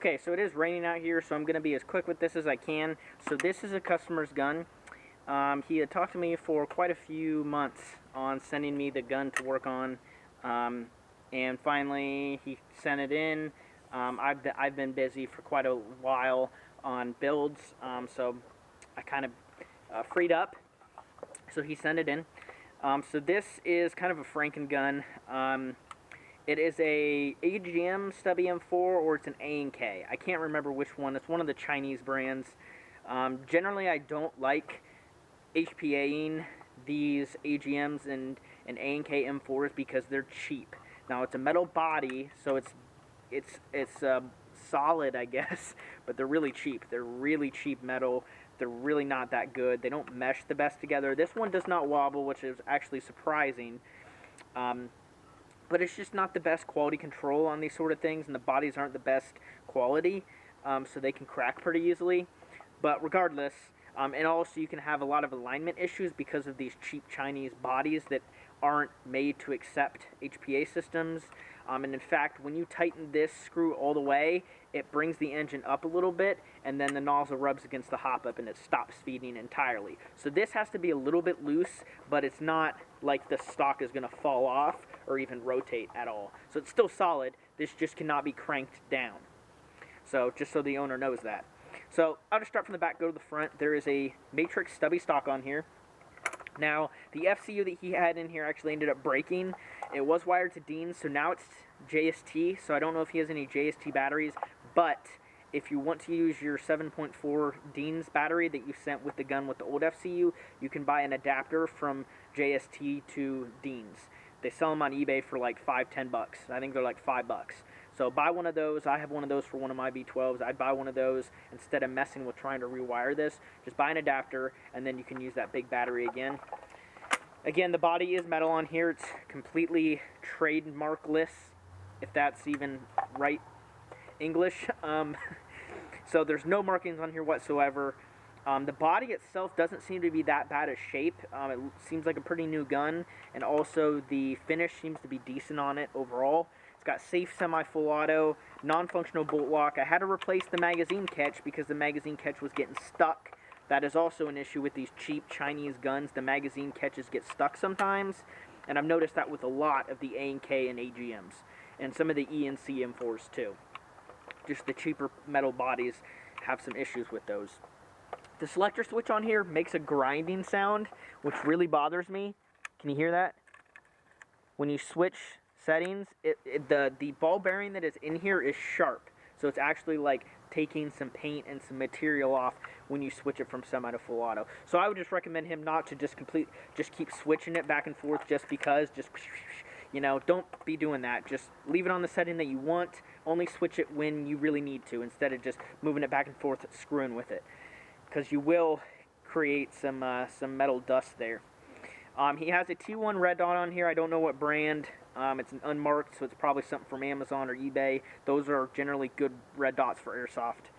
Okay, so it is raining out here, so I'm going to be as quick with this as I can. So this is a customer's gun. He had talked to me for quite a few months on sending me the gun to work on, and finally he sent it in. I've been busy for quite a while on builds, so I kind of freed up, so he sent it in. So this is kind of a Franken gun. It is a AGM Stubby M4, or it's an A&K. I can't remember which one. It's one of the Chinese brands. Generally, I don't like HPAing these AGMs and A&K M4s because they're cheap. Now, it's a metal body, so it's solid, I guess, but they're really cheap. They're really cheap metal. They're really not that good. They don't mesh the best together. This one does not wobble, which is actually surprising. But it's just not the best quality control on these sort of things, and the bodies aren't the best quality, so they can crack pretty easily. But regardless, and also you can have a lot of alignment issues because of these cheap Chinese bodies that aren't made to accept HPA systems. And in fact, when you tighten this screw all the way, it brings the engine up a little bit, and then the nozzle rubs against the hop-up and it stops feeding entirely. So this has to be a little bit loose, but it's not like the stock is going to fall off or even rotate at all. So it's still solid. This just cannot be cranked down. So just so the owner knows that. So I'll just start from the back, go to the front. There is a Matrix Stubby stock on here. Now, the FCU that he had in here actually ended up breaking. It was wired to Dean's, so now it's JST, so I don't know if he has any JST batteries, but if you want to use your 7.4 Dean's battery that you sent with the gun with the old FCU, you can buy an adapter from JST to Dean's. They sell them on eBay for like $5–10 bucks. I think they're like $5 bucks. So buy one of those. I have one of those for one of my V12s. I'd buy one of those instead of messing with trying to rewire this. Just buy an adapter, and then you can use that big battery again. Again, the body is metal on here. It's completely trademarkless, if that's even right English. So there's no markings on here whatsoever. The body itself doesn't seem to be that bad a shape. It seems like a pretty new gun, and also the finish seems to be decent on it overall. It's got safe semi-full auto, non-functional bolt lock. I had to replace the magazine catch because the magazine catch was getting stuck. That is also an issue with these cheap Chinese guns. The magazine catches get stuck sometimes, and I've noticed that with a lot of the A&K and AGMs, and some of the E and C M4s too. Just the cheaper metal bodies have some issues with those. The selector switch on here makes a grinding sound, which really bothers me. Can you hear that? When you switch settings, the ball bearing that is in here is sharp. So it's actually like taking some paint and some material off when you switch it from semi to full auto. So I would just recommend him not to just keep switching it back and forth just because. You know, don't be doing that. Just leave it on the setting that you want. Only switch it when you really need to, instead of just moving it back and forth, screwing with it, because you will create some metal dust there. He has a T1 red dot on here. I don't know what brand. It's an unmarked, so it's probably something from Amazon or eBay. Those are generally good red dots for airsoft.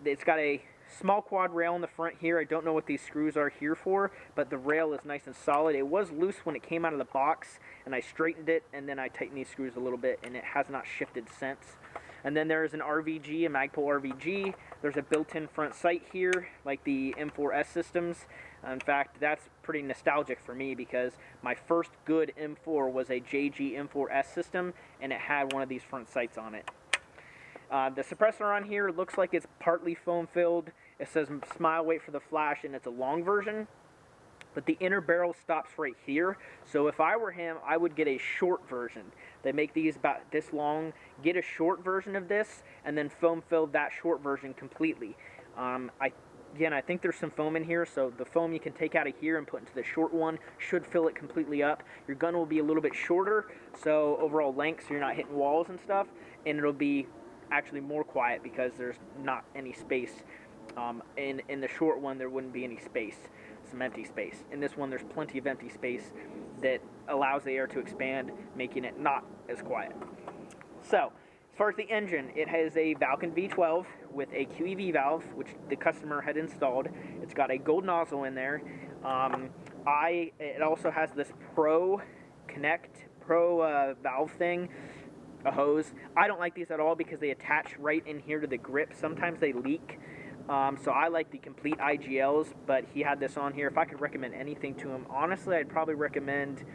It's got a small quad rail in the front here. I don't know what these screws are here for, but the rail is nice and solid. It was loose when it came out of the box, and I straightened it, and then I tightened these screws a little bit, and it has not shifted since. And then there's an RVG, a Magpul RVG. There's a built-in front sight here, like the M4S systems. In fact, that's pretty nostalgic for me because my first good M4 was a JG M4S system, and it had one of these front sights on it. The suppressor on here looks like it's partly foam-filled. It says smile, wait for the flash, and it's a long version. But the inner barrel stops right here. So if I were him, I would get a short version. They make these about this long. Get a short version of this, and then foam-fill that short version completely. Again, I think there's some foam in here, so the foam you can take out of here and put into the short one should fill it completely up. Your gun will be a little bit shorter, so overall length, so you're not hitting walls and stuff, and it'll be actually more quiet because there's not any space. In the short one, there wouldn't be any space, some empty space. In this one, there's plenty of empty space that allows the air to expand, making it not as quiet. So, as far as the engine, it has a Valken V12 with a QEV valve, which the customer had installed. It's got a gold nozzle in there. It also has this Pro valve thing. a hose. I don't like these at all because they attach right in here to the grip. Sometimes they leak. So I like the complete IGLs, but he had this on here. If I could recommend anything to him, honestly, I'd probably recommend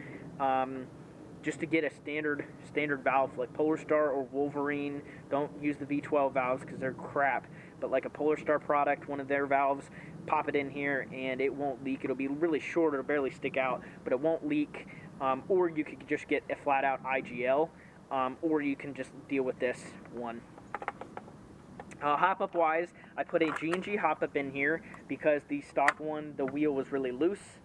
just to get a standard valve like Polar Star or Wolverine. Don't use the V12 valves because they're crap, but like a Polar Star product, one of their valves, pop it in here and it won't leak. It'll be really short, it'll barely stick out, but it won't leak. Or you could just get a flat out IGL, or you can just deal with this one. Hop up wise, I put a G&G hop up in here because the stock one, the wheel was really loose.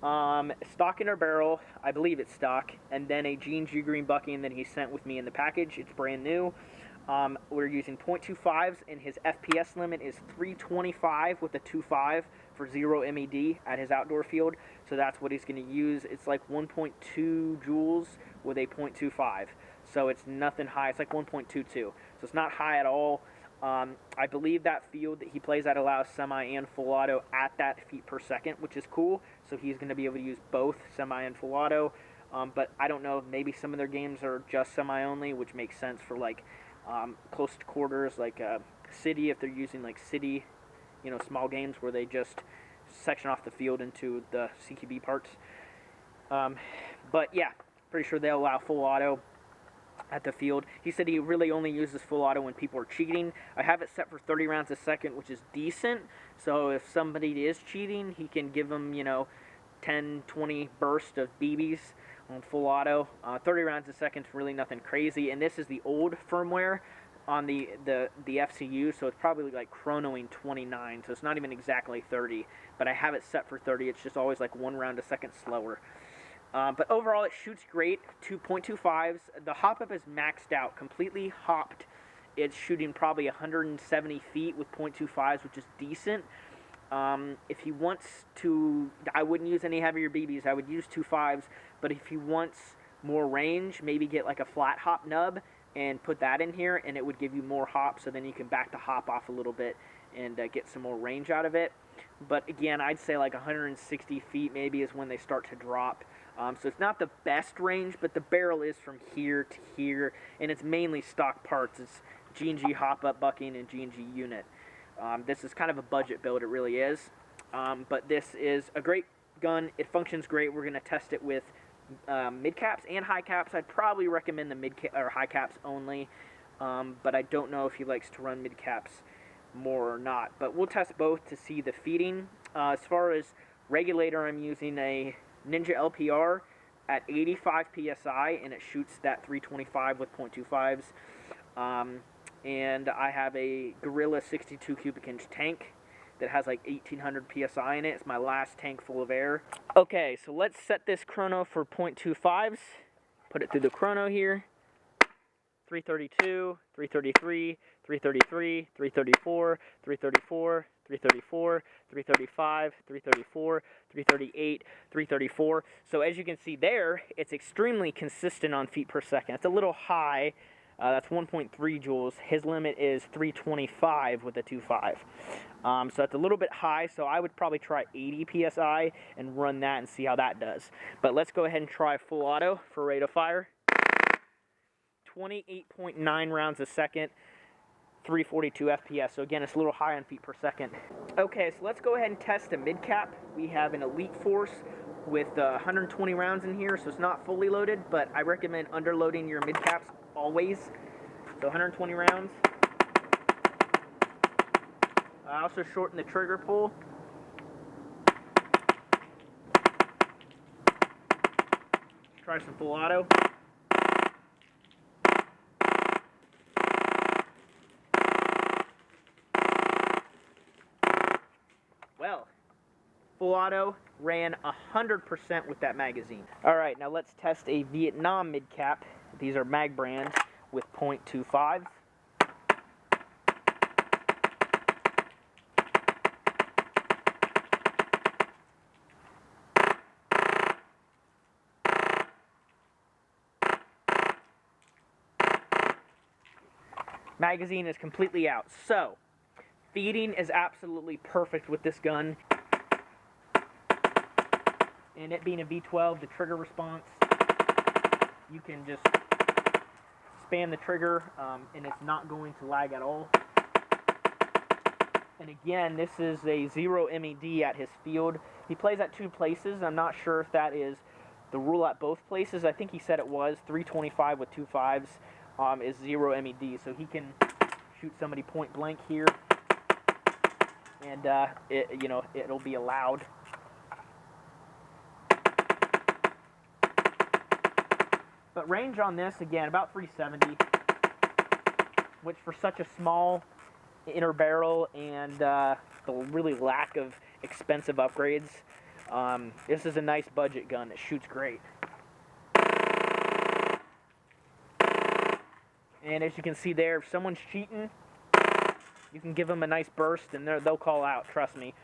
Stock in our barrel, I believe it's stock, and then a G&G green bucking that he sent with me in the package. It's brand new. We're using .25s, and his FPS limit is 325 with a 2.5 for 0 MED at his outdoor field. So that's what he's going to use. It's like 1.2 joules with a .25. So it's nothing high. It's like 1.22. So it's not high at all. I believe that field that he plays at allows semi and full auto at that feet per second, which is cool. So he's going to be able to use both semi and full auto. But I don't know, maybe some of their games are just semi only, which makes sense for like close to quarters, like city, if they're using like city, you know, small games where they just section off the field into the CQB parts. But yeah, pretty sure they'll allow full auto at the field. He said he really only uses full auto when people are cheating. I have it set for 30 rounds a second, which is decent. So if somebody is cheating, he can give them, you know, 10, 20 bursts of BBs on full auto. 30 rounds a second is really nothing crazy. And this is the old firmware on the FCU, so it's probably like chronoing 29, so it's not even exactly 30. But I have it set for 30. It's just always like 1 round a second slower. But overall, it shoots great. 2.25s. The hop up is maxed out, completely hopped. It's shooting probably 170 feet with .25s, which is decent. If he wants to, I wouldn't use any heavier BBs. I would use 2.5s. But if he wants more range, maybe get like a flat hop nub and put that in here, and it would give you more hop. So then you can back the hop off a little bit and get some more range out of it. But again, I'd say like 160 feet maybe is when they start to drop. So it's not the best range, but the barrel is from here to here, and it's mainly stock parts. It's G&G hop-up bucking and G&G unit. This is kind of a budget build, it really is. But this is a great gun. It functions great. We're going to test it with mid-caps and high-caps. I'd probably recommend the or high-caps only, but I don't know if he likes to run mid-caps more or not. But we'll test both to see the feeding. As far as regulator, I'm using a Ninja LPR at 85 PSI, and it shoots that 325 with .25s. And I have a Gorilla 62 cubic inch tank that has like 1800 PSI in it. It's my last tank full of air. Okay, so let's set this chrono for .25s. Put it through the chrono here. 332, 333, 333, 334, 334, 334, 335, 334, 338, 334. So as you can see there, it's extremely consistent on feet per second. It's a little high. That's 1.3 joules. His limit is 325 with a 2.5. So that's a little bit high, so I would probably try 80 PSI and run that and see how that does. But let's go ahead and try full auto for rate of fire. 28.9 rounds a second, 342 FPS. So again, it's a little high on feet per second. Okay, so let's go ahead and test a mid-cap. We have an Elite Force with 120 rounds in here, so it's not fully loaded, but I recommend underloading your mid-caps always. So 120 rounds. I also shorten the trigger pull. Let's try some full auto. Well, full auto ran 100% with that magazine. Alright, now let's test a Vietnam mid-cap. These are mag brand with .25. Magazine is completely out. So, feeding is absolutely perfect with this gun. And it being a V12, the trigger response, you can just spam the trigger, and it's not going to lag at all. And again, this is a 0 MED at his field. He plays at 2 places. I'm not sure if that is the rule at both places. I think he said it was 325 with 2 5s is 0 MED, so he can shoot somebody point blank here, and it'll be allowed. But range on this, again, about 370, which for such a small inner barrel and the really lack of expensive upgrades, this is a nice budget gun that shoots great. And as you can see there, if someone's cheating, you can give them a nice burst and they'll call out, trust me.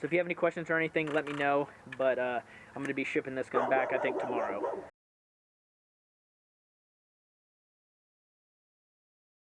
So if you have any questions or anything, let me know, but I'm going to be shipping this gun back, I think, tomorrow.